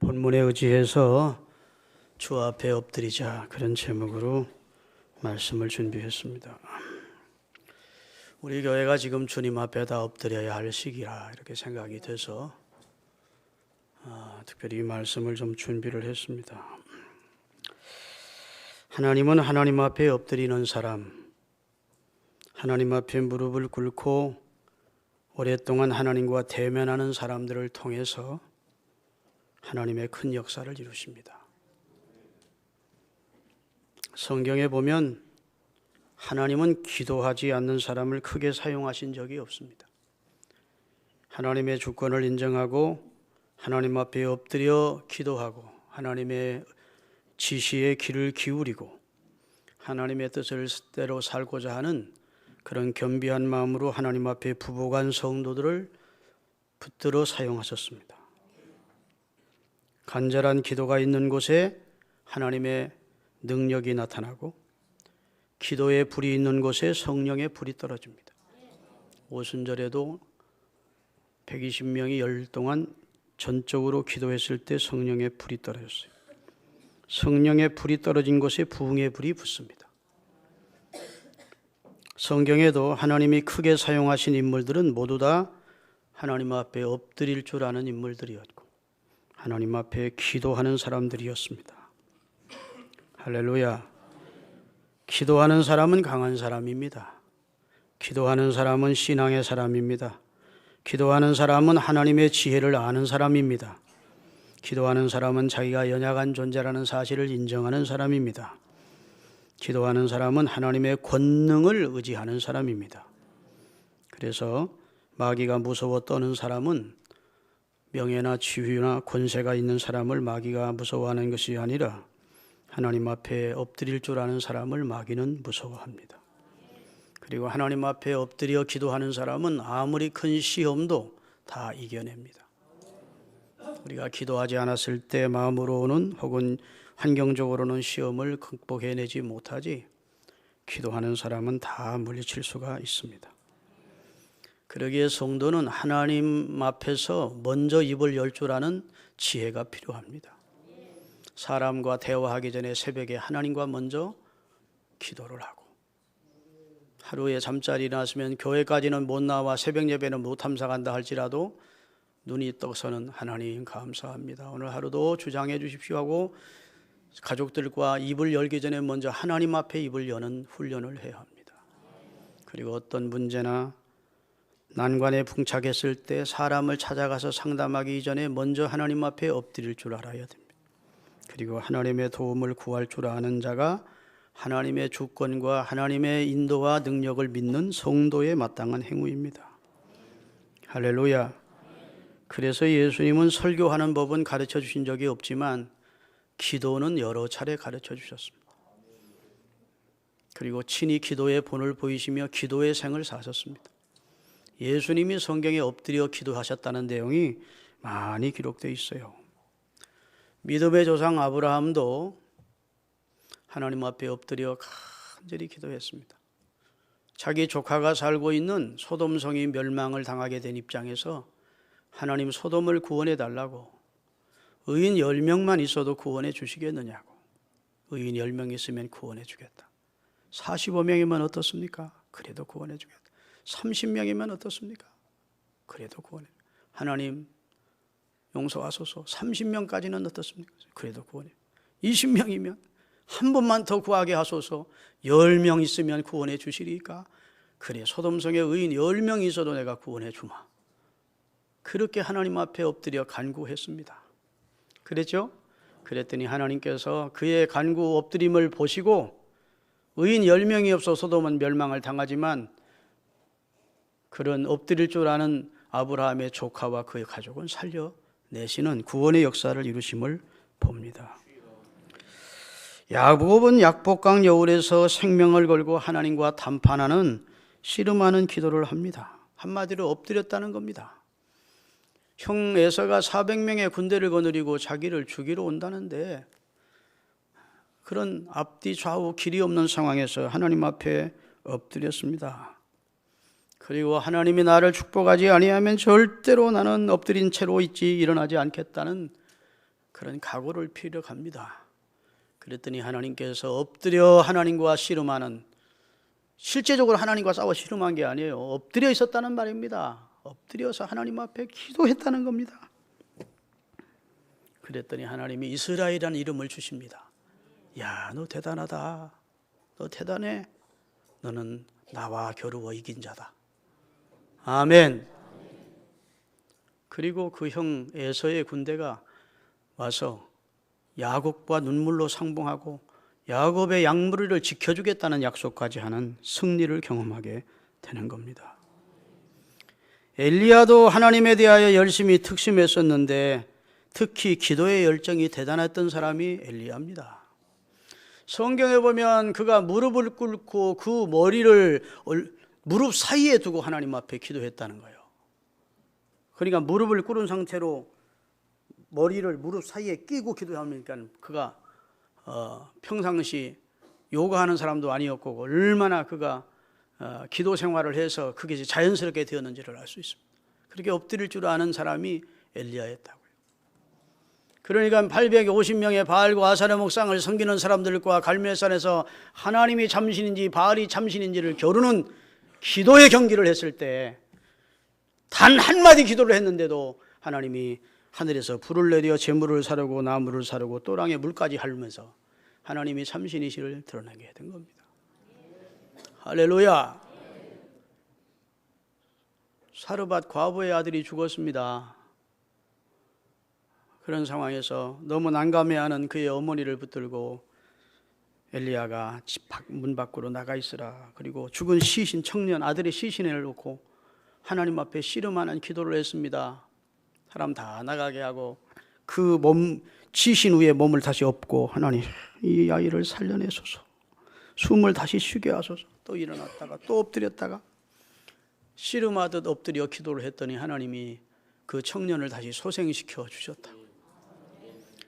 본문에 의지해서 주 앞에 엎드리자, 그런 제목으로 말씀을 준비했습니다. 우리 교회가 지금 주님 앞에 다 엎드려야 할 시기라 이렇게 생각이 돼서 특별히 이 말씀을 좀 준비를 했습니다. 하나님은 하나님 앞에 엎드리는 사람, 하나님 앞에 무릎을 꿇고 오랫동안 하나님과 대면하는 사람들을 통해서 하나님의 큰 역사를 이루십니다. 성경에 보면 하나님은 기도하지 않는 사람을 크게 사용하신 적이 없습니다. 하나님의 주권을 인정하고 하나님 앞에 엎드려 기도하고 하나님의 지시에 귀를 기울이고 하나님의 뜻대로 살고자 하는 그런 겸비한 마음으로 하나님 앞에 부복한 성도들을 붙들어 사용하셨습니다. 간절한 기도가 있는 곳에 하나님의 능력이 나타나고 기도의 불이 있는 곳에 성령의 불이 떨어집니다. 오순절에도 120명이 열 동안 전적으로 기도했을 때 성령의 불이 떨어졌어요. 성령의 불이 떨어진 곳에 부흥의 불이 붙습니다. 성경에도 하나님이 크게 사용하신 인물들은 모두 다 하나님 앞에 엎드릴 줄 아는 인물들이었고 하나님 앞에 기도하는 사람들이었습니다. 할렐루야. 기도하는 사람은 강한 사람입니다. 기도하는 사람은 신앙의 사람입니다. 기도하는 사람은 하나님의 지혜를 아는 사람입니다. 기도하는 사람은 자기가 연약한 존재라는 사실을 인정하는 사람입니다. 기도하는 사람은 하나님의 권능을 의지하는 사람입니다. 그래서 마귀가 무서워 떠는 사람은 명예나 지위나 권세가 있는 사람을 마귀가 무서워하는 것이 아니라 하나님 앞에 엎드릴 줄 아는 사람을 마귀는 무서워합니다. 그리고 하나님 앞에 엎드려 기도하는 사람은 아무리 큰 시험도 다 이겨냅니다. 우리가 기도하지 않았을 때 마음으로 오는 혹은 환경적으로는 시험을 극복해내지 못하지 기도하는 사람은 다 물리칠 수가 있습니다. 그러기에 성도는 하나님 앞에서 먼저 입을 열 줄 아는 지혜가 필요합니다. 사람과 대화하기 전에 새벽에 하나님과 먼저 기도를 하고 하루에 잠자리 일어났으면 교회까지는 못 나와 새벽 예배는 못 참석한다 할지라도 눈이 떠서는 하나님 감사합니다. 오늘 하루도 주장해 주십시오 하고 가족들과 입을 열기 전에 먼저 하나님 앞에 입을 여는 훈련을 해야 합니다. 그리고 어떤 문제나 난관에 봉착했을 때 사람을 찾아가서 상담하기 이전에 먼저 하나님 앞에 엎드릴 줄 알아야 됩니다. 그리고 하나님의 도움을 구할 줄 아는 자가 하나님의 주권과 하나님의 인도와 능력을 믿는 성도에 마땅한 행위입니다. 할렐루야. 그래서 예수님은 설교하는 법은 가르쳐 주신 적이 없지만 기도는 여러 차례 가르쳐 주셨습니다. 그리고 친히 기도의 본을 보이시며 기도의 생을 사셨습니다. 예수님이 성경에 엎드려 기도하셨다는 내용이 많이 기록되어 있어요. 믿음의 조상 아브라함도 하나님 앞에 엎드려 간절히 기도했습니다. 자기 조카가 살고 있는 소돔성이 멸망을 당하게 된 입장에서 하나님 소돔을 구원해 달라고, 의인 10명만 있어도 구원해 주시겠느냐고. 의인 10명 있으면 구원해 주겠다. 45명이면 어떻습니까? 그래도 구원해 주겠다. 30명이면 어떻습니까? 그래도 구원해. 하나님 용서하소서. 30명까지는 어떻습니까? 그래도 구원해. 20명이면 한 번만 더 구하게 하소서. 10명 있으면 구원해 주시리까? 그래, 소돔성에 의인 10명 있어도 내가 구원해 주마. 그렇게 하나님 앞에 엎드려 간구했습니다. 그랬죠? 그랬더니 하나님께서 그의 간구 엎드림을 보시고 의인 10명이 없어 소돔은 멸망을 당하지만 그런 엎드릴 줄 아는 아브라함의 조카와 그의 가족은 살려내시는 구원의 역사를 이루심을 봅니다. 야곱은 약복강 여울에서 생명을 걸고 하나님과 담판하는 씨름하는 기도를 합니다. 한마디로 엎드렸다는 겁니다. 형 에서가 400명의 군대를 거느리고 자기를 죽이러 온다는데 그런 앞뒤 좌우 길이 없는 상황에서 하나님 앞에 엎드렸습니다. 그리고 하나님이 나를 축복하지 아니하면 절대로 나는 엎드린 채로 있지 일어나지 않겠다는 그런 각오를 필요로 합니다. 그랬더니 하나님께서 엎드려 하나님과 씨름하는, 실제적으로 하나님과 싸워 씨름한 게 아니에요. 엎드려 있었다는 말입니다. 엎드려서 하나님 앞에 기도했다는 겁니다. 그랬더니 하나님이 이스라엘이라는 이름을 주십니다. 야, 너 대단하다. 너 대단해. 너는 나와 겨루어 이긴 자다. 아멘. 그리고 그 형 에서의 군대가 와서 야곱과 눈물로 상봉하고 야곱의 양무리를 지켜주겠다는 약속까지 하는 승리를 경험하게 되는 겁니다. 엘리야도 하나님에 대하여 열심히 특심했었는데 특히 기도의 열정이 대단했던 사람이 엘리야입니다. 성경에 보면 그가 무릎을 꿇고 그 머리를 무릎 사이에 두고 하나님 앞에 기도했다는 거예요. 그러니까 무릎을 꿇은 상태로 머리를 무릎 사이에 끼고 기도하니까 그가 평상시 요가하는 사람도 아니었고 얼마나 그가 기도 생활을 해서 그게 자연스럽게 되었는지를 알 수 있습니다. 그렇게 엎드릴 줄 아는 사람이 엘리야였다고요. 그러니까 850명의 바알과 아사랴 목상을 섬기는 사람들과 갈멜산에서 하나님이 참신인지 바알이 참신인지를 겨루는 기도의 경기를 했을 때 단 한마디 기도를 했는데도 하나님이 하늘에서 불을 내려 재물을 사르고 나무를 사르고 또랑에 물까지 핥으면서 하나님이 참신이시를 드러내게 된 겁니다. 할렐루야. 사르밧 과부의 아들이 죽었습니다. 그런 상황에서 너무 난감해하는 그의 어머니를 붙들고 엘리야가 집 문 밖으로 나가 있으라. 그리고 죽은 시신 청년 아들의 시신을 놓고 하나님 앞에 씨름하는 기도를 했습니다. 사람 다 나가게 하고 그 시신 위에 몸을 다시 엎고 하나님 이 아이를 살려내소서, 숨을 다시 쉬게 하소서. 또 일어났다가 또 엎드렸다가 씨름하듯 엎드려 기도를 했더니 하나님이 그 청년을 다시 소생시켜 주셨다.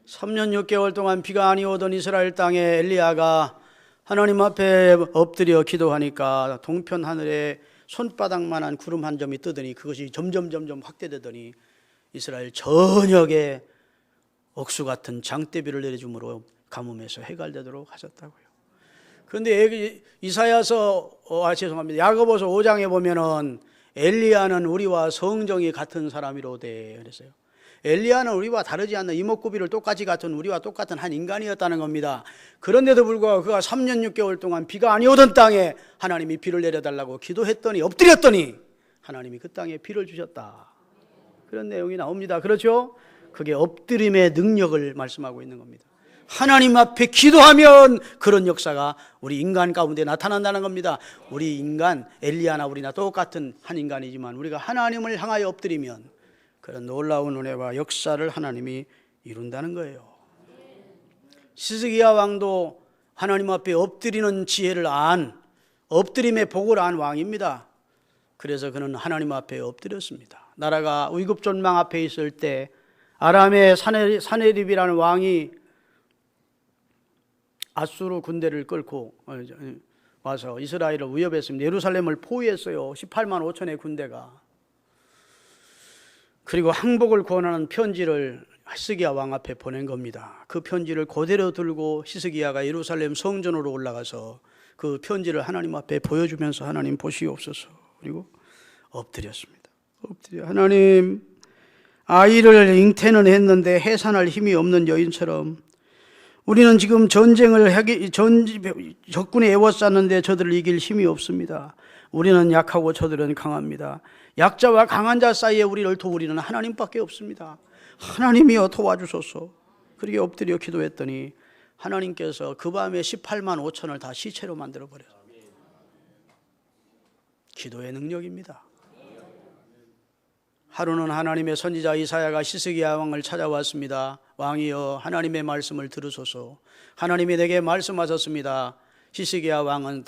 3년 6개월 동안 비가 아니 오던 이스라엘 땅에 엘리야가 하나님 앞에 엎드려 기도하니까 동편 하늘에 손바닥만한 구름 한 점이 뜨더니 그것이 점점 확대되더니 이스라엘 전역에 억수 같은 장대비를 내려줌으로 가뭄에서 해갈되도록 하셨다고요. 그런데 야고보서 5장에 보면은 엘리야는 우리와 성정이 같은 사람이로되 그랬어요. 엘리야는 우리와 다르지 않는 이목구비를 똑같이 갖춘 우리와 똑같은 한 인간이었다는 겁니다. 그런데도 불구하고 그가 3년 6개월 동안 비가 아니 오던 땅에 하나님이 비를 내려달라고 기도했더니 엎드렸더니 하나님이 그 땅에 비를 주셨다. 그런 내용이 나옵니다. 그렇죠? 그게 엎드림의 능력을 말씀하고 있는 겁니다. 하나님 앞에 기도하면 그런 역사가 우리 인간 가운데 나타난다는 겁니다. 우리 인간, 엘리야나 우리나 똑같은 한 인간이지만 우리가 하나님을 향하여 엎드리면 그런 놀라운 은혜와 역사를 하나님이 이룬다는 거예요. 시스기야 왕도 하나님 앞에 엎드리는 지혜를 엎드림의 복을 안 왕입니다. 그래서 그는 하나님 앞에 엎드렸습니다. 나라가 위급 전망 앞에 있을 때 아람의 사네립이라는 왕이 아수르 군대를 끌고 와서 이스라엘을 위협했습니다. 예루살렘을 포위했어요. 18만 5천의 군대가. 그리고 항복을 권하는 편지를 히스기야 왕 앞에 보낸 겁니다. 그 편지를 그대로 들고 히스기야가 예루살렘 성전으로 올라가서 그 편지를 하나님 앞에 보여주면서 하나님 보시옵소서. 그리고 엎드렸습니다. 하나님, 아이를 잉태는 했는데 해산할 힘이 없는 여인처럼 우리는 지금 적군에 애워쌌는데 저들을 이길 힘이 없습니다. 우리는 약하고 저들은 강합니다. 약자와 강한 자 사이에 우리를 도우리는 하나님밖에 없습니다. 하나님이여 도와주소서. 그렇게 엎드려 기도했더니 하나님께서 그 밤에 18만 5천을 다 시체로 만들어버렸어요. 기도의 능력입니다. 하루는 하나님의 선지자 이사야가 시스기야 왕을 찾아왔습니다. 왕이여 하나님의 말씀을 들으소서. 하나님이 내게 말씀하셨습니다. 시스기야 왕은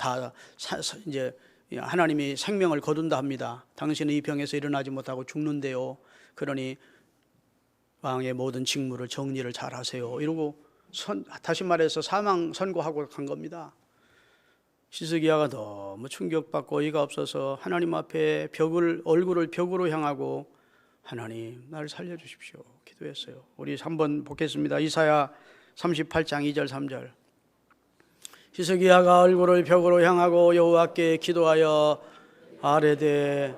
이제 하나님이 생명을 거둔다 합니다. 당신은 이 병에서 일어나지 못하고 죽는데요. 그러니 왕의 모든 직무를 정리를 잘 하세요. 이러고 다시 말해서 사망 선고하고 간 겁니다. 시스기야가 너무 충격받고 어이가 없어서 하나님 앞에 얼굴을 벽으로 향하고 하나님 나를 살려주십시오 기도했어요. 우리 3번 보겠습니다. 이사야 38장 2절 3절. 히스기야가 얼굴을 벽으로 향하고 여호와께 기도하여 아뢰되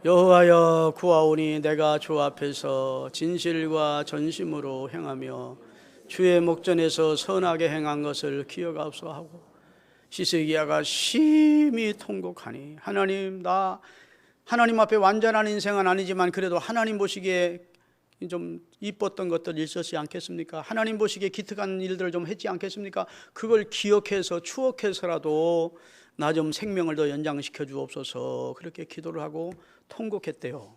여호와여 구하오니 내가 주 앞에서 진실과 전심으로 행하며 주의 목전에서 선하게 행한 것을 기억하옵소서 하고, 히스기야가 심히 통곡하니 나 하나님 앞에 완전한 인생은 아니지만 그래도 하나님 보시기에 좀 이뻤던 것들 있었지 않겠습니까? 하나님 보시기에 기특한 일들을 좀 했지 않겠습니까? 그걸 기억해서 추억해서라도 나 좀 생명을 더 연장시켜 주옵소서 그렇게 기도를 하고 통곡했대요.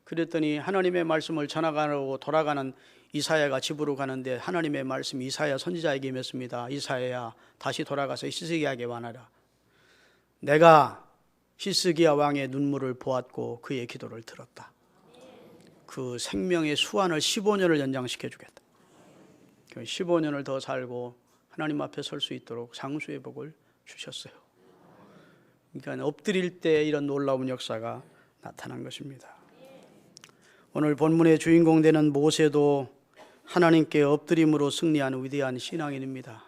그랬더니 하나님의 말씀을 전하가려고 돌아가는 이사야가 집으로 가는데 하나님의 말씀이 이사야 선지자에게 임했습니다. 이사야야 다시 돌아가서 히스기야에게 말하라. 내가 히스기야 왕의 눈물을 보았고 그의 기도를 들었다. 그 생명의 수완을 15년을 연장시켜 주겠다. 15년을 더 살고 하나님 앞에 설 수 있도록 장수의 복을 주셨어요. 그러니까 엎드릴 때 이런 놀라운 역사가 나타난 것입니다. 오늘 본문의 주인공 되는 모세도 하나님께 엎드림으로 승리한 위대한 신앙인입니다.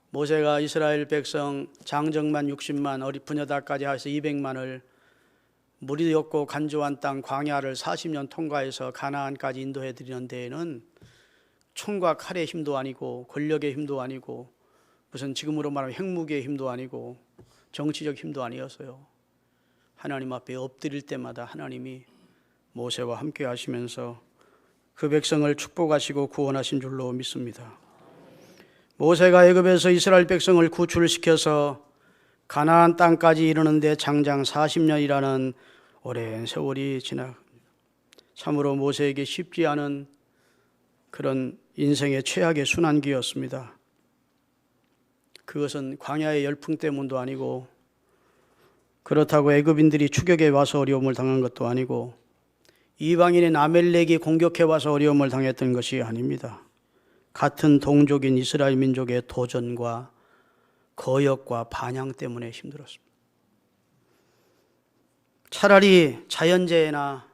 모세가 이스라엘 백성 장정만 60만 어리 부녀다까지 해서 200만을 물이 없고 간조한 땅 광야를 40년 통과해서 가나안까지 인도해 드리는 데에는 총과 칼의 힘도 아니고 권력의 힘도 아니고 무슨 지금으로 말하면 핵무기의 힘도 아니고 정치적 힘도 아니었어요. 하나님 앞에 엎드릴 때마다 하나님이 모세와 함께 하시면서 그 백성을 축복하시고 구원하신 줄로 믿습니다. 모세가 애굽에서 이스라엘 백성을 구출시켜서 가나안 땅까지 이르는데 장장 40년이라는 오랜 세월이 지나갑니다. 참으로 모세에게 쉽지 않은 그런 인생의 최악의 순환기였습니다. 그것은 광야의 열풍 때문도 아니고 그렇다고 애굽인들이 추격해 와서 어려움을 당한 것도 아니고 이방인인 아멜렉이 공격해 와서 어려움을 당했던 것이 아닙니다. 같은 동족인 이스라엘 민족의 도전과 거역과 반향 때문에 힘들었습니다. 차라리 자연재해나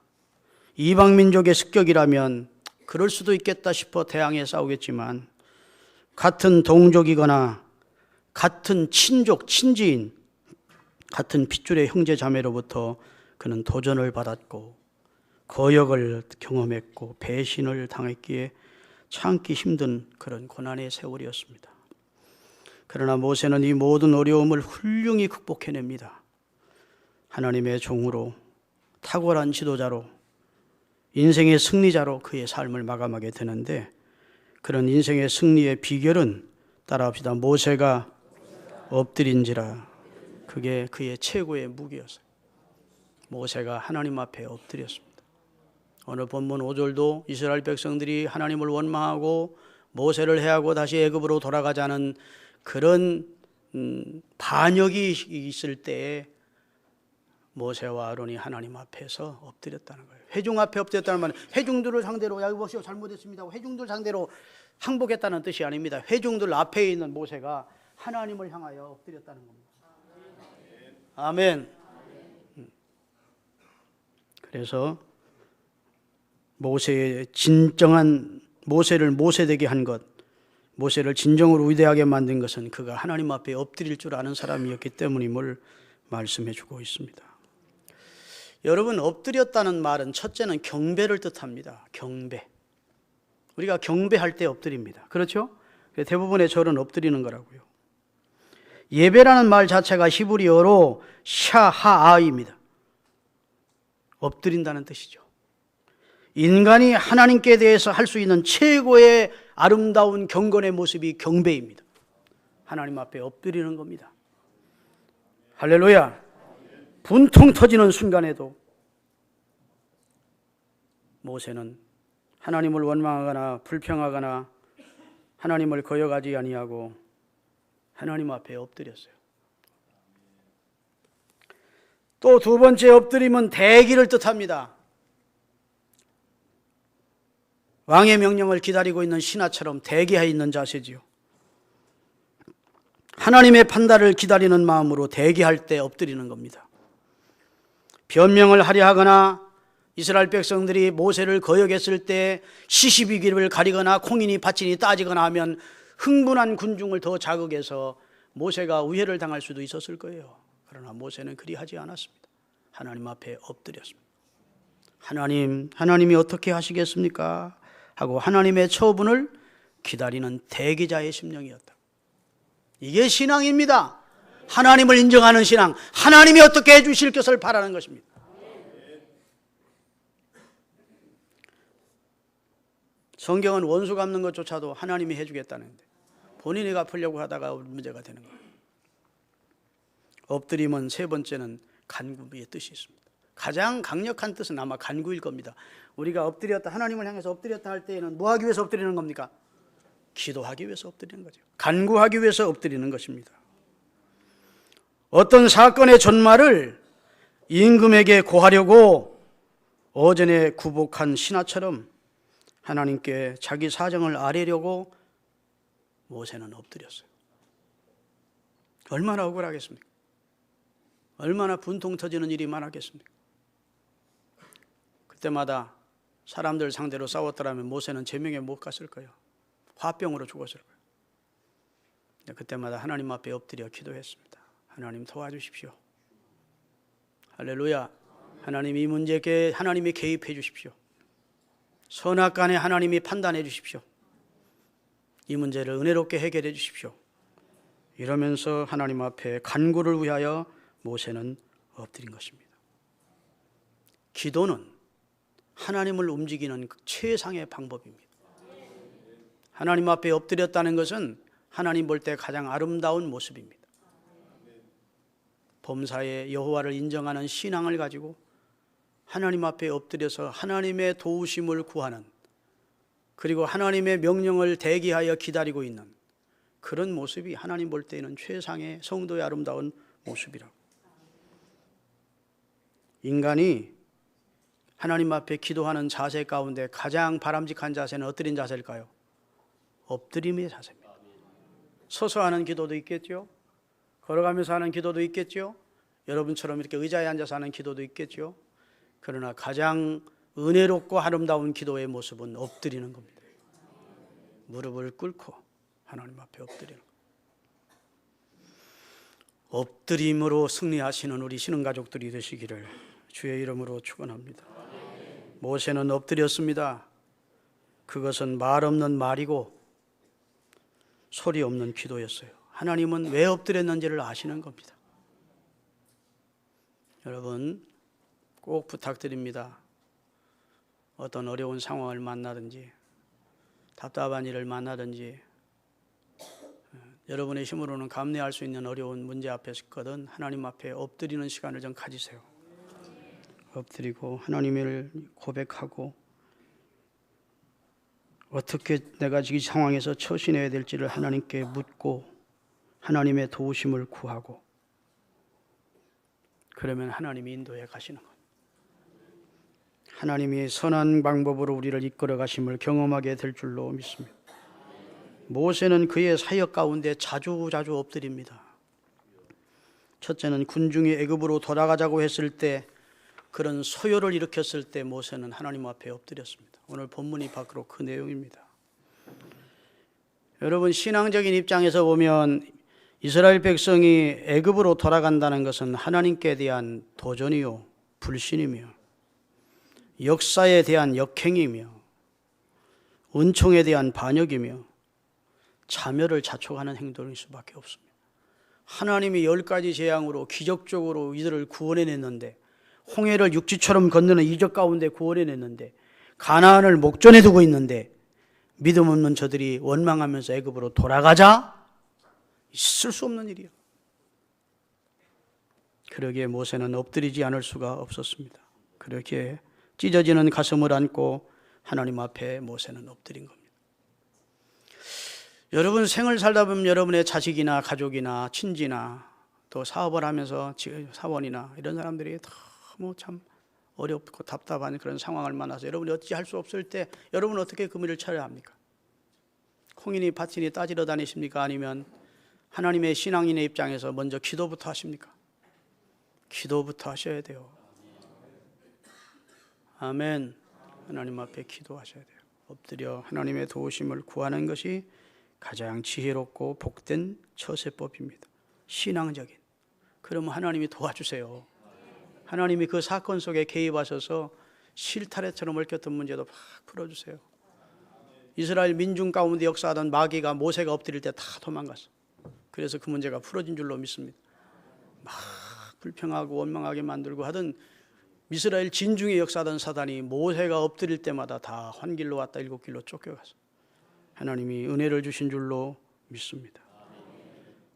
이방 민족의 습격이라면 그럴 수도 있겠다 싶어 대항해 싸우겠지만 같은 동족이거나 같은 친족, 친지인, 같은 핏줄의 형제 자매로부터 그는 도전을 받았고 거역을 경험했고 배신을 당했기에 참기 힘든 그런 고난의 세월이었습니다. 그러나 모세는 이 모든 어려움을 훌륭히 극복해냅니다. 하나님의 종으로 탁월한 지도자로 인생의 승리자로 그의 삶을 마감하게 되는데 그런 인생의 승리의 비결은 따라합시다. 모세가 엎드린지라 그게 그의 최고의 무기였어요. 모세가 하나님 앞에 엎드렸습니다. 오늘 본문 5절도 이스라엘 백성들이 하나님을 원망하고 모세를 해하고 다시 애굽으로 돌아가자는 그런 반역이 있을 때에 모세와 아론이 하나님 앞에서 엎드렸다는 거예요. 회중 앞에 엎드렸다는 말은 회중들을 상대로 야 보시오 잘못했습니다. 회중들 상대로 항복했다는 뜻이 아닙니다. 회중들 앞에 있는 모세가 하나님을 향하여 엎드렸다는 겁니다. 아멘. 그래서 모세의 진정한 모세를 모세되게 한 것, 모세를 진정으로 위대하게 만든 것은 그가 하나님 앞에 엎드릴 줄 아는 사람이었기 때문임을 말씀해 주고 있습니다. 여러분, 엎드렸다는 말은 첫째는 경배를 뜻합니다. 경배. 우리가 경배할 때 엎드립니다. 그렇죠? 대부분의 절은 엎드리는 거라고요. 예배라는 말 자체가 히브리어로 샤하아입니다. 엎드린다는 뜻이죠. 인간이 하나님께 대해서 할 수 있는 최고의 아름다운 경건의 모습이 경배입니다. 하나님 앞에 엎드리는 겁니다. 할렐루야. 분통 터지는 순간에도 모세는 하나님을 원망하거나 불평하거나 하나님을 거역하지 아니하고 하나님 앞에 엎드렸어요. 또 두 번째 엎드림은 대기를 뜻합니다. 왕의 명령을 기다리고 있는 신하처럼 대기하여 있는 자세지요. 하나님의 판단을 기다리는 마음으로 대기할 때 엎드리는 겁니다. 변명을 하려 하거나 이스라엘 백성들이 모세를 거역했을 때 시시비기를 가리거나 콩이니 팥이니 따지거나 하면 흥분한 군중을 더 자극해서 모세가 우회를 당할 수도 있었을 거예요. 그러나 모세는 그리하지 않았습니다. 하나님 앞에 엎드렸습니다. 하나님이 어떻게 하시겠습니까? 하고 하나님의 처분을 기다리는 대기자의 심령이었다. 이게 신앙입니다. 하나님을 인정하는 신앙, 하나님이 어떻게 해주실 것을 바라는 것입니다. 성경은 원수 갚는 것조차도 하나님이 해주겠다는데 본인이 갚으려고 하다가 문제가 되는 거예요. 엎드림은 세 번째는 간구의 뜻이 있습니다. 가장 강력한 뜻은 아마 간구일 겁니다. 우리가 엎드렸다, 하나님을 향해서 엎드렸다 할 때에는 뭐 하기 위해서 엎드리는 겁니까? 기도하기 위해서 엎드리는 거죠. 간구하기 위해서 엎드리는 것입니다. 어떤 사건의 전말을 임금에게 고하려고 오전에 구복한 신하처럼 하나님께 자기 사정을 아뢰려고 모세는 엎드렸어요. 얼마나 억울하겠습니까? 얼마나 분통 터지는 일이 많았겠습니까? 그때마다 사람들 상대로 싸웠더라면 모세는 제명에 못 갔을 거예요. 화병으로 죽었을 거예요. 그때마다 하나님 앞에 엎드려 기도했습니다. 하나님 도와주십시오. 할렐루야. 하나님 이 문제에 하나님이 개입해 주십시오. 선악간에 하나님이 판단해 주십시오. 이 문제를 은혜롭게 해결해 주십시오. 이러면서 하나님 앞에 간구를 위하여 모세는 엎드린 것입니다. 기도는 하나님을 움직이는 최상의 방법입니다. 하나님 앞에 엎드렸다는 것은 하나님 볼 때 가장 아름다운 모습입니다. 범사에 여호와를 인정하는 신앙을 가지고 하나님 앞에 엎드려서 하나님의 도우심을 구하는, 그리고 하나님의 명령을 대기하여 기다리고 있는 그런 모습이 하나님 볼 때에는 최상의 성도의 아름다운 모습이라고. 인간이 하나님 앞에 기도하는 자세 가운데 가장 바람직한 자세는 어떤 자세일까요? 엎드림의 자세입니다. 서서 하는 기도도 있겠죠. 걸어가면서 하는 기도도 있겠죠. 여러분처럼 이렇게 의자에 앉아서 하는 기도도 있겠죠. 그러나 가장 은혜롭고 아름다운 기도의 모습은 엎드리는 겁니다. 무릎을 꿇고 하나님 앞에 엎드리는 겁니다. 엎드림으로 승리하시는 우리 신앙가족들이 되시기를 주의 이름으로 축원합니다. 모세는 엎드렸습니다. 그것은 말 없는 말이고 소리 없는 기도였어요. 하나님은 왜 엎드렸는지를 아시는 겁니다. 여러분 꼭 부탁드립니다. 어떤 어려운 상황을 만나든지 답답한 일을 만나든지 여러분의 힘으로는 감내할 수 있는 어려운 문제 앞에 있거든 하나님 앞에 엎드리는 시간을 좀 가지세요. 엎드리고 하나님을 고백하고 어떻게 내가 지금 상황에서 처신해야 될지를 하나님께 묻고 하나님의 도우심을 구하고, 그러면 하나님이 인도해 가시는 것. 하나님이 선한 방법으로 우리를 이끌어 가심을 경험하게 될 줄로 믿습니다. 모세는 그의 사역 가운데 자주 엎드립니다. 첫째는 군중이 애굽으로 돌아가자고 했을 때, 그런 소요를 일으켰을 때 모세는 하나님 앞에 엎드렸습니다. 오늘 본문이 바로 그 내용입니다. 여러분 신앙적인 입장에서 보면 이스라엘 백성이 애굽으로 돌아간다는 것은 하나님께 대한 도전이요 불신이며 역사에 대한 역행이며 은총에 대한 반역이며 자멸을 자촉하는 행동일 수밖에 없습니다. 하나님이 10가지 재앙으로 기적적으로 이들을 구원해냈는데, 홍해를 육지처럼 건너는 이적 가운데 구원해냈는데, 가나안을 목전에 두고 있는데 믿음 없는 저들이 원망하면서 애굽으로 돌아가자? 있을 수 없는 일이요. 그러기에 모세는 엎드리지 않을 수가 없었습니다. 그렇게 찢어지는 가슴을 안고 하나님 앞에 모세는 엎드린 겁니다. 여러분 생을 살다 보면 여러분의 자식이나 가족이나 친지나 또 사업을 하면서 사원이나 이런 사람들이 너무 참 어렵고 답답한 그런 상황을 만나서 여러분이 어찌할 수 없을 때 여러분은 어떻게 그 일을 처리해야 합니까? 콩이니 팥이니 따지러 다니십니까? 아니면 하나님의 신앙인의 입장에서 먼저 기도부터 하십니까? 기도부터 하셔야 돼요. 아멘. 하나님 앞에 기도하셔야 돼요. 엎드려 하나님의 도우심을 구하는 것이 가장 지혜롭고 복된 처세법입니다. 신앙적인. 그러면 하나님이 도와주세요. 하나님이 그 사건 속에 개입하셔서 실타래처럼 얽혔던 문제도 막 풀어주세요. 이스라엘 민중 가운데 역사하던 마귀가 모세가 엎드릴 때 다 도망갔어. 그래서 그 문제가 풀어진 줄로 믿습니다. 막 불평하고 원망하게 만들고 하던 이스라엘 진중에 역사하던 사단이 모세가 엎드릴 때마다 다 환길로 왔다 일곱 길로 쫓겨가서 하나님이 은혜를 주신 줄로 믿습니다.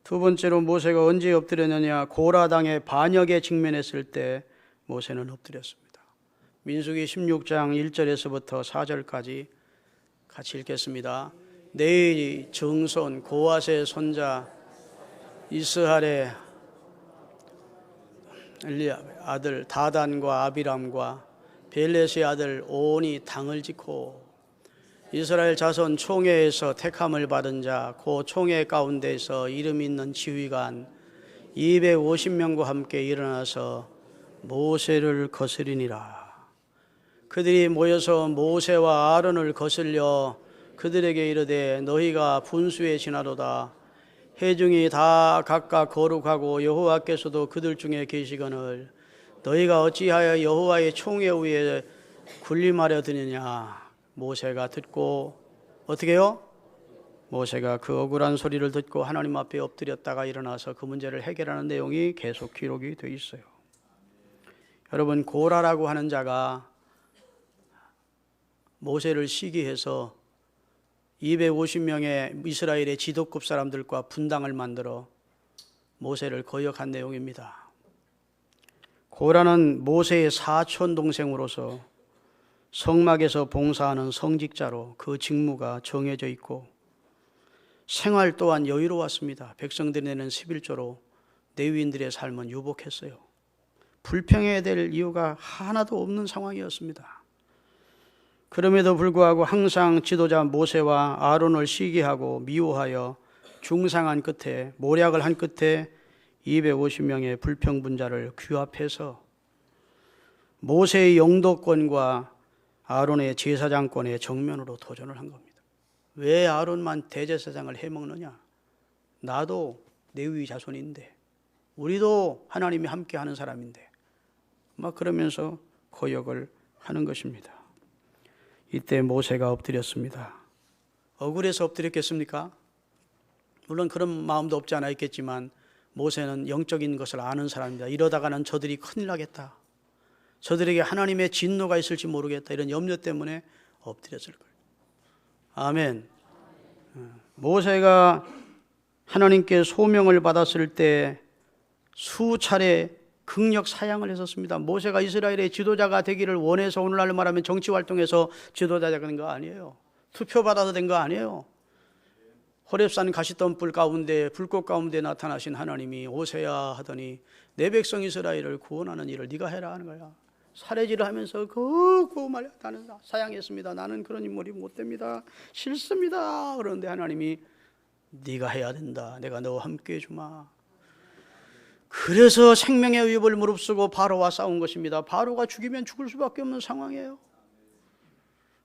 두 번째로 모세가 언제 엎드렸느냐? 고라당의 반역에 직면했을 때 모세는 엎드렸습니다. 민수기 16장 1절에서부터 4절까지 같이 읽겠습니다. 내 정손 고앗의 손자 이스할의 아들 다단과 아비람과 벨렛의 아들 온이 당을 짓고 이스라엘 자손 총회에서 택함을 받은 자 그 총회 가운데서 이름 있는 지휘관 250명과 함께 일어나서 모세를 거스리니라. 그들이 모여서 모세와 아론을 거슬려 그들에게 이르되 너희가 분수에 지나도다. 회중이 다 각각 거룩하고 여호와께서도 그들 중에 계시거늘 너희가 어찌하여 여호와의 총회 위에 군림하려 드느냐. 모세가 듣고 어떻게 해요? 모세가 그 억울한 소리를 듣고 하나님 앞에 엎드렸다가 일어나서 그 문제를 해결하는 내용이 계속 기록이 되어 있어요. 여러분, 고라라고 하는 자가 모세를 시기해서 250명의 이스라엘의 지도급 사람들과 분당을 만들어 모세를 거역한 내용입니다. 고라는 모세의 사촌 동생으로서 성막에서 봉사하는 성직자로 그 직무가 정해져 있고 생활 또한 여유로웠습니다. 백성들이 내는 11조로 레위인들의 삶은 유복했어요. 불평해야 될 이유가 하나도 없는 상황이었습니다. 그럼에도 불구하고 항상 지도자 모세와 아론을 시기하고 미워하여 중상한 끝에 모략을 한 끝에 250명의 불평분자를 규합해서 모세의 영도권과 아론의 제사장권의 정면으로 도전을 한 겁니다. 왜 아론만 대제사장을 해먹느냐? 나도 레위 자손인데 우리도 하나님이 함께하는 사람인데 막 그러면서 거역을 하는 것입니다. 이때 모세가 엎드렸습니다. 억울해서 엎드렸겠습니까? 물론 그런 마음도 없지 않아 있겠지만 모세는 영적인 것을 아는 사람입니다. 이러다가는 저들이 큰일 나겠다. 저들에게 하나님의 진노가 있을지 모르겠다. 이런 염려 때문에 엎드렸을 거예요. 아멘. 모세가 하나님께 소명을 받았을 때 수차례 극력 사양을 했었습니다. 모세가 이스라엘의 지도자가 되기를 원해서 오늘날로 말하면 정치 활동에서 지도자가 된 거 아니에요. 투표받아서 된 거 아니에요. 호렙산 가시덤불 가운데 불꽃 가운데 나타나신 하나님이 오세야 하더니 내 백성 이스라엘을 구원하는 일을 네가 해라 하는 거야. 사례질을 하면서 말이야. 나는 사양했습니다. 나는 그런 인물이 못 됩니다. 싫습니다. 그런데 하나님이 네가 해야 된다. 내가 너와 함께 해주마. 그래서 생명의 위협을 무릅쓰고 바로와 싸운 것입니다. 바로가 죽이면 죽을 수밖에 없는 상황이에요.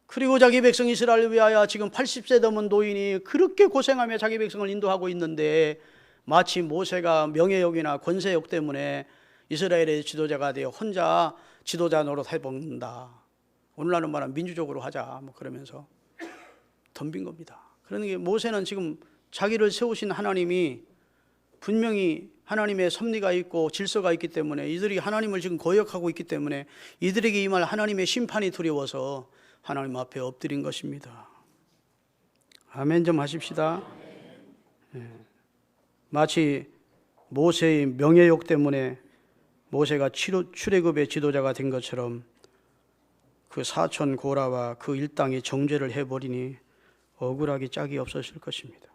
그리고 자기 백성 이스라엘을 위하여 지금 80세 넘은 노인이 그렇게 고생하며 자기 백성을 인도하고 있는데 마치 모세가 명예욕이나 권세욕 때문에 이스라엘의 지도자가 되어 혼자 지도자 노릇 해먹는다. 오늘날은 말하면 민주적으로 하자 뭐 그러면서 덤빈 겁니다. 그러니까 모세는 지금 자기를 세우신 하나님이 분명히 하나님의 섭리가 있고 질서가 있기 때문에 이들이 하나님을 지금 거역하고 있기 때문에 이들에게 임할 하나님의 심판이 두려워서 하나님 앞에 엎드린 것입니다. 아멘 좀 하십시다. 마치 모세의 명예욕 때문에 모세가 출애굽의 지도자가 된 것처럼 그 사촌 고라와 그 일당이 정죄를 해버리니 억울하기 짝이 없었을 것입니다.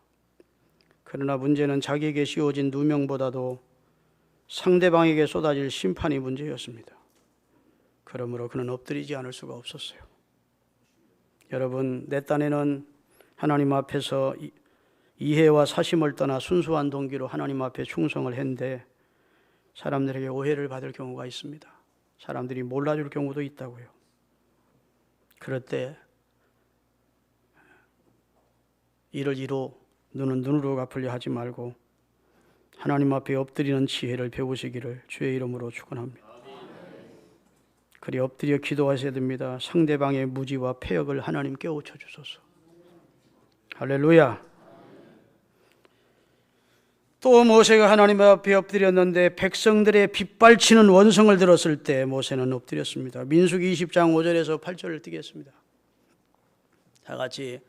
그러나 문제는 자기에게 씌워진 누명보다도 상대방에게 쏟아질 심판이 문제였습니다. 그러므로 그는 엎드리지 않을 수가 없었어요. 여러분, 내 딴에는 하나님 앞에서 이해와 사심을 떠나 순수한 동기로 하나님 앞에 충성을 했는데 사람들에게 오해를 받을 경우가 있습니다. 사람들이 몰라줄 경우도 있다고요. 그럴 때 이를 이로 눈은 눈으로 갚으려 하지 말고 하나님 앞에 엎드리는 지혜를 배우시기를 주의 이름으로 축원합니다. 그리 엎드려 기도하셔야 됩니다. 상대방의 무지와 패역을 하나님 깨우쳐 주소서. 할렐루야. 또 모세가 하나님 앞에 엎드렸는데 백성들의 빗발치는 원성을 들었을 때 모세는 엎드렸습니다. 민수기 20장 5절에서 8절을 띄겠습니다. 다 같이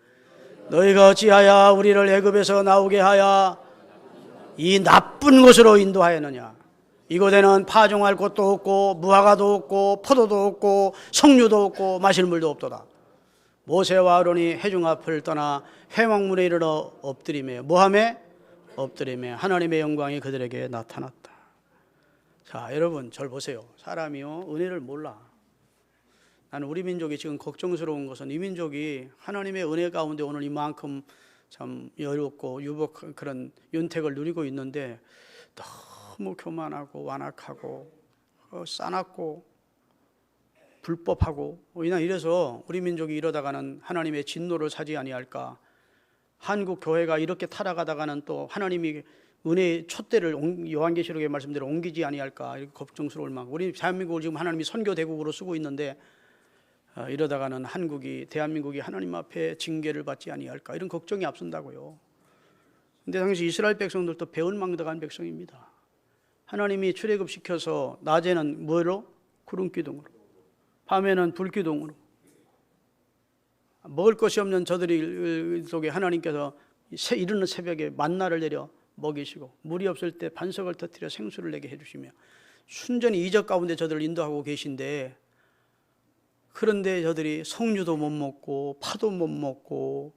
너희가 어찌하여 우리를 애굽에서 나오게 하여 이 나쁜 곳으로 인도하였느냐. 이곳에는 파종할 곳도 없고 무화과도 없고 포도도 없고 석류도 없고 마실 물도 없도다. 모세와 아론이 회중 앞을 떠나 회막문에 이르러 엎드리며 뭐하며? 엎드리며 하나님의 영광이 그들에게 나타났다. 자, 여러분 절 보세요. 사람이요 은혜를 몰라. 나는 우리 민족이 지금 걱정스러운 것은 이 민족이 하나님의 은혜 가운데 오늘 이만큼 참 여롭고 유복한 그런 윤택을 누리고 있는데 너무 교만하고 완악하고 싸납고 불법하고 이래서 우리 민족이 이러다가는 하나님의 진노를 사지 아니할까. 한국 교회가 이렇게 타락하다가는 또 하나님이 은혜의 촛대를 요한계시록의 말씀대로 옮기지 아니할까 이렇게 걱정스러울 만큼 우리 대한민국을 지금 하나님이 선교 대국으로 쓰고 있는데 이러다가는 대한민국이 하나님 앞에 징계를 받지 아니할까 이런 걱정이 앞선다고요. 근데 당시 이스라엘 백성들도 배은망덕한 백성입니다. 하나님이 출애굽시켜서 낮에는 뭐로? 구름기둥으로, 밤에는 불기둥으로 먹을 것이 없는 저들이 속에 하나님께서 이르는 새벽에 만나를 내려 먹이시고 물이 없을 때 반석을 터뜨려 생수를 내게 해주시며 순전히 이적 가운데 저들을 인도하고 계신데 그런데 저들이 석류도 못 먹고 파도 못 먹고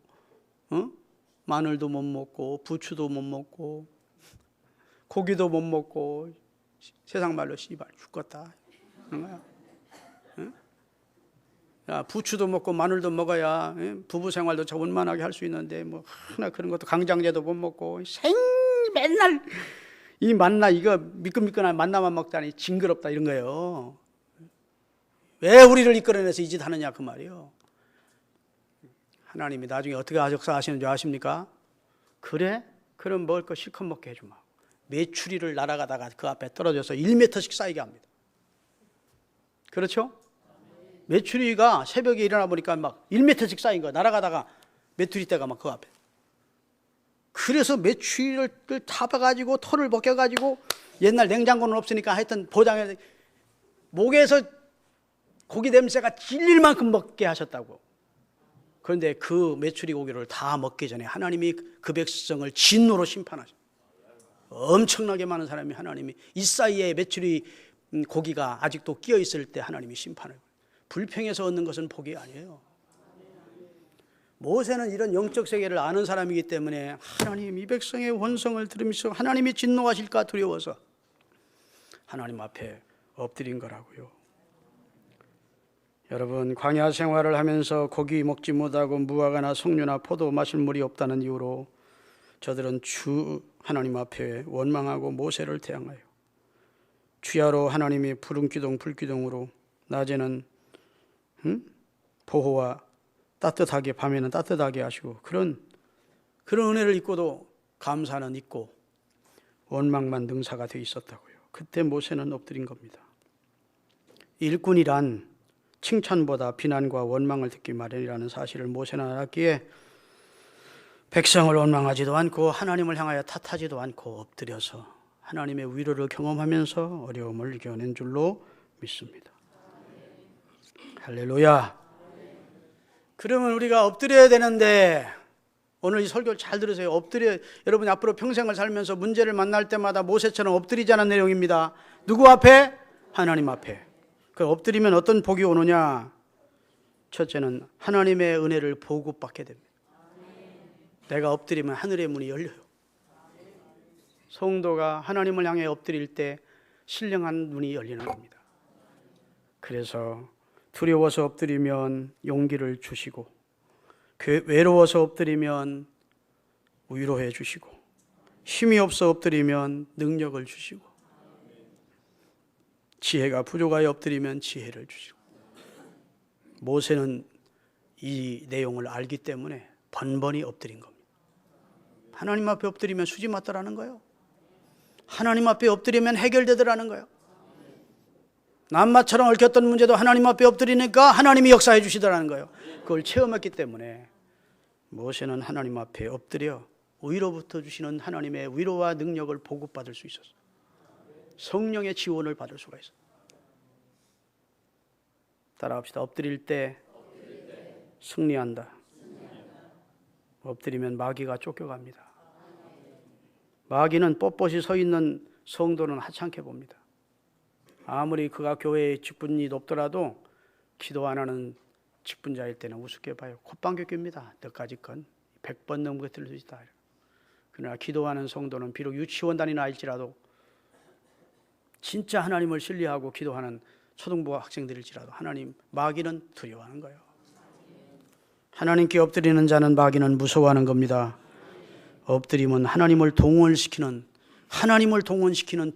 마늘도 못 먹고 부추도 못 먹고 고기도 못 먹고 세상 말로 씨발 죽겠다 그런 거야. 야, 부추도 먹고 마늘도 먹어야 부부 생활도 원만하게 할 수 있는데 뭐 하나 그런 것도 강장제도 못 먹고 맨날 이 만나 이거 미끈미끈한 만나만 먹다니 징그럽다 이런 거예요. 왜 우리를 이끌어내서 이 짓 하느냐 그 말이에요. 하나님이 나중에 어떻게 역사하시는 줄 아십니까? 그래? 그럼 먹을 거 실컷 먹게 해주마. 메추리를 날아가다가 그 앞에 떨어져서 1m씩 쌓이게 합니다. 그렇죠? 메추리가 새벽에 일어나 보니까 막 1m씩 쌓인 거야. 날아가다가 메추리떼가 막 그 앞에. 그래서 메추리를 타봐가지고 털을 벗겨가지고 옛날 냉장고는 없으니까 하여튼 보장해 목에서 고기 냄새가 질릴 만큼 먹게 하셨다고. 그런데 그 메추리 고기를 다 먹기 전에 하나님이 그 백성을 진노로 심판하셨어요. 엄청나게 많은 사람이 하나님이 이 사이에 메추리 고기가 아직도 끼어 있을 때 하나님이 심판을. 불평해서 얻는 것은 복이 아니에요. 모세는 이런 영적 세계를 아는 사람이기 때문에 하나님 이 백성의 원성을 들으면서 하나님이 진노하실까 두려워서 하나님 앞에 엎드린 거라고요. 여러분 광야 생활을 하면서 고기 먹지 못하고 무화과나 석류나 포도 마실 물이 없다는 이유로 저들은 주 하나님 앞에 원망하고 모세를 대항하여 주야로 하나님이 푸른 기둥 불기둥으로 낮에는 보호와 따뜻하게 밤에는 따뜻하게 하시고 그런 은혜를 입고도 감사는 있고 원망만 능사가 돼 있었다고요. 그때 모세는 엎드린 겁니다. 일꾼이란 칭찬보다 비난과 원망을 듣기 마련이라는 사실을 모세는 알았기에 백성을 원망하지도 않고 하나님을 향하여 탓하지도 않고 엎드려서 하나님의 위로를 경험하면서 어려움을 이겨낸 줄로 믿습니다. 할렐루야. 그러면 우리가 엎드려야 되는데 오늘 이 설교를 잘 들으세요. 여러분이 앞으로 평생을 살면서 문제를 만날 때마다 모세처럼 엎드리자는 내용입니다. 누구 앞에? 하나님 앞에. 그 엎드리면 어떤 복이 오느냐? 첫째는 하나님의 은혜를 보급받게 됩니다. 내가 엎드리면 하늘의 문이 열려요. 성도가 하나님을 향해 엎드릴 때 신령한 문이 열리는 겁니다. 그래서 두려워서 엎드리면 용기를 주시고 외로워서 엎드리면 위로해 주시고 힘이 없어 엎드리면 능력을 주시고 지혜가 부족하여 엎드리면 지혜를 주시고 모세는 이 내용을 알기 때문에 번번이 엎드린 겁니다. 하나님 앞에 엎드리면 수지 맞더라는 거예요. 하나님 앞에 엎드리면 해결되더라는 거예요. 남마처럼 얽혔던 문제도 하나님 앞에 엎드리니까 하나님이 역사해 주시더라는 거예요. 그걸 체험했기 때문에 모세는 하나님 앞에 엎드려 위로부터 주시는 하나님의 위로와 능력을 보급받을 수 있었어요. 성령의 지원을 받을 수가 있어요. 따라합시다. 엎드릴 때 승리한다. 엎드리면 마귀가 쫓겨갑니다. 마귀는 뻣뻣이 서 있는 성도는 하찮게 봅니다. 아무리 그가 교회의 직분이 높더라도 기도 안 하는 직분자일 때는 우습게 봐요. 콧방귀 낍니다. 너까지 건 100번 넘게 수 있다. 그러나 기도하는 성도는 비록 유치원단이나 할지라도 진짜 하나님을 신뢰하고 기도하는 초등부 학생들일지라도 하나님, 마귀는 두려워하는 거예요. 하나님께 엎드리는 자는 마귀는 무서워하는 겁니다. 엎드림은 하나님을 동원시키는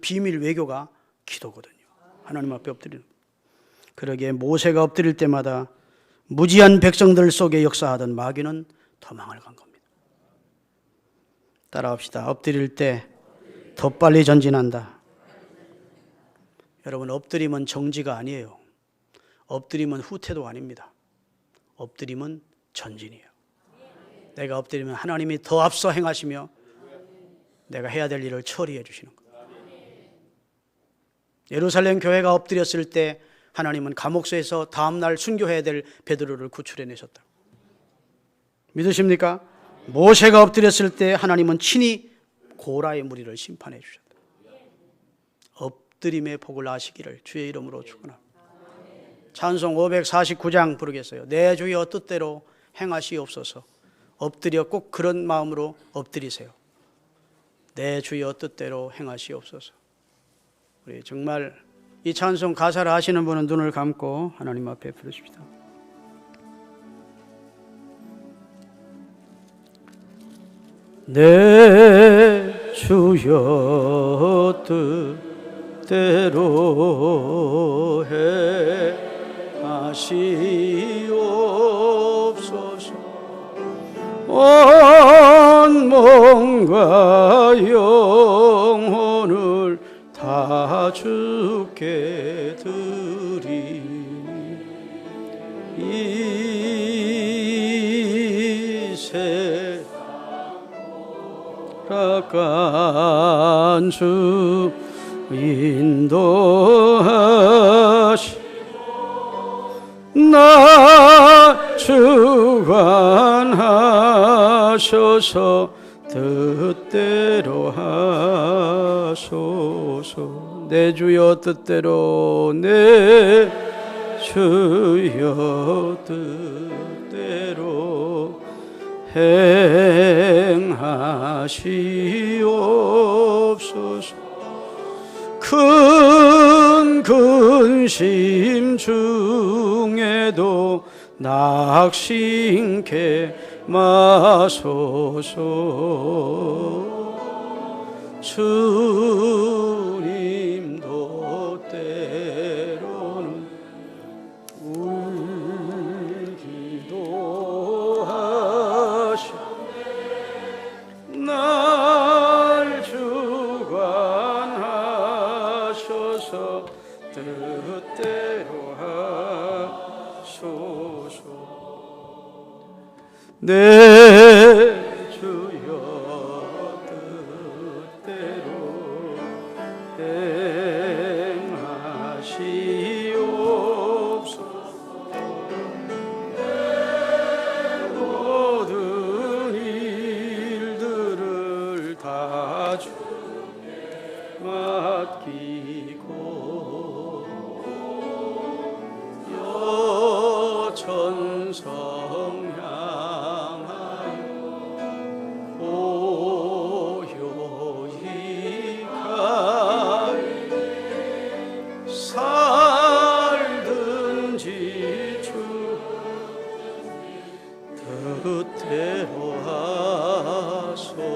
비밀 외교가 기도거든요. 하나님 앞에 엎드리는. 그러기에 모세가 엎드릴 때마다 무지한 백성들 속에 역사하던 마귀는 도망을 간 겁니다. 따라합시다. 엎드릴 때 더 빨리 전진한다. 여러분, 엎드림은 정지가 아니에요. 엎드림은 후퇴도 아닙니다. 엎드림은 전진이에요. 내가 엎드리면 하나님이 더 앞서 행하시며 내가 해야 될 일을 처리해 주시는 거예요. 예루살렘 교회가 엎드렸을 때 하나님은 감옥소에서 다음날 순교해야 될 베드로를 구출해내셨다. 믿으십니까? 모세가 엎드렸을 때 하나님은 친히 고라의 무리를 심판해 주셨다. 엎드림의 복을 아시기를 주의 이름으로 축원합니다. 찬송 549장 부르겠어요. 내 주여 뜻대로 행하시옵소서. 엎드려 꼭 그런 마음으로 엎드리세요. 내 주여 뜻대로 행하시옵소서. 우리 정말 이 찬송 가사를 아시는 분은 눈을 감고 하나님 앞에 부르십시다. 내 주여 뜻대로 행하시옵소서. 온 몸과 영혼을 다 주께 드리니 이 세락간 주 인도하시 나 주관하셔서 뜻대로 하소서. 내 주여 뜻대로 내 주여 뜻대로 행하시옵소서. 큰 근심 중에도 낙심케 마소서. 주님도 때로는 울기도 하시 날 주관하셔서 뜻대로 하소서. 내 주여 뜻대로 행하시옵소서. 내 모든 일들을 다 주께 맡기고 여천성 뜻대로 하소서.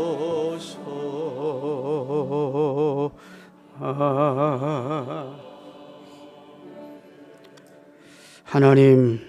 하나님,